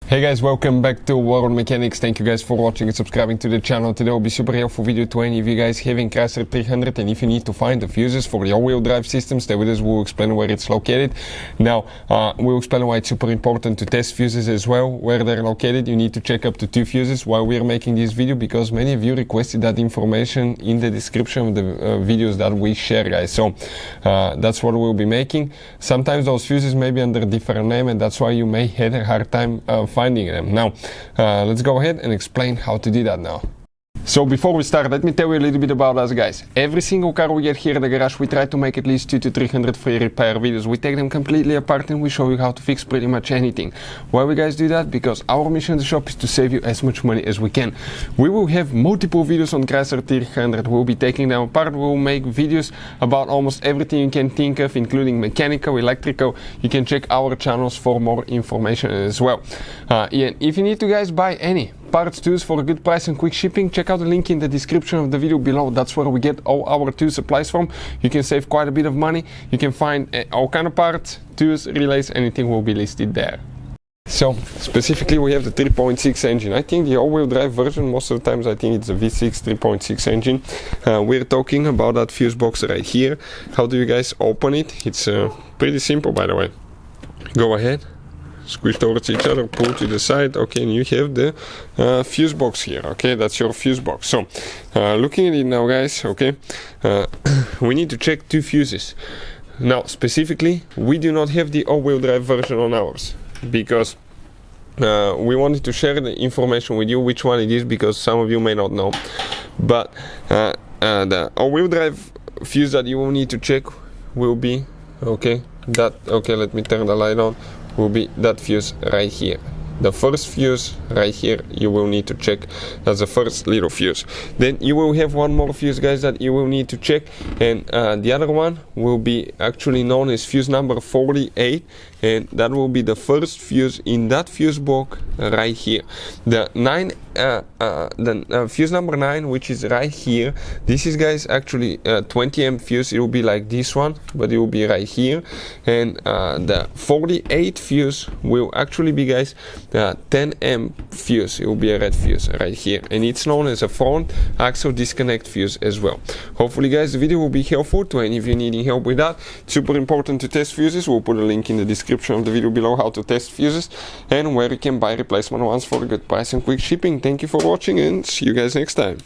Hey guys, welcome back to World Mechanics. Thank you guys for watching and subscribing to the channel. Today will be super helpful video to any of you guys having Chrysler 300, and if you need to find the fuses for the all-wheel drive system, stay with us. We'll explain where it's located. Now, we'll explain why it's super important to test fuses as well, where they're located. You need to check up to 2 fuses while we're making this video, because many of you requested that information in the description of the videos that we share, guys. So that's what we'll be making. Sometimes those fuses may be under a different name, and that's why you may have a hard time finding them. Now, let's go ahead and explain how to do that now. So before we start, let me tell you a little bit about us, guys. Every single car we get here at the garage, we try to make at least 200 to 300 free repair videos. We take them completely apart and we show you how to fix pretty much anything. Why we guys do that? Because our mission in the shop is to save you as much money as we can. We will have multiple videos on Chrysler 300. We'll be taking them apart. We'll make videos about almost everything you can think of, including mechanical, electrical. You can check our channels for more information as well. And if you need to guys buy any parts, tools for a good price and quick shipping, check out the link in the description of the video below. That's where we get all our tool supplies from. You can save quite a bit of money. You can find all kind of parts, tools, relays, anything will be listed there. So specifically we have the 3.6 engine. I think the all-wheel drive version, most of the times I think it's a V6 3.6 engine. We're talking about that fuse box right here. How do you guys open it? It's pretty simple, by the way. Go ahead, squish towards each other, pull to the side, okay, and you have the fuse box here, okay, that's your fuse box. So looking at it now, guys, okay, we need to check 2 fuses. Now specifically we do not have the all-wheel drive version on ours, because we wanted to share the information with you which one it is, because some of you may not know. But the all-wheel drive fuse that you will need to check will be, okay, let me turn the light on, will be that fuse right here. The first fuse right here you will need to check. That's the first little fuse. Then you will have one more fuse, guys, that you will need to check, and the other one will be actually known as fuse number 48, and that will be the first fuse in that fuse box right here. The fuse number 9, which is right here, this is, guys, actually 20 amp fuse. It will be like this one, but it will be right here. And the 48 fuse will actually be, guys, 10 amp fuse. It will be a red fuse right here, and it's known as a front axle disconnect fuse as well. Hopefully, guys, the video will be helpful to any of you needing help with that. It's super important to test fuses. We'll put a link in the description of the video below how to test fuses and where you can buy replacement ones for a good price and quick shipping. Thank you for watching, and see you guys next time.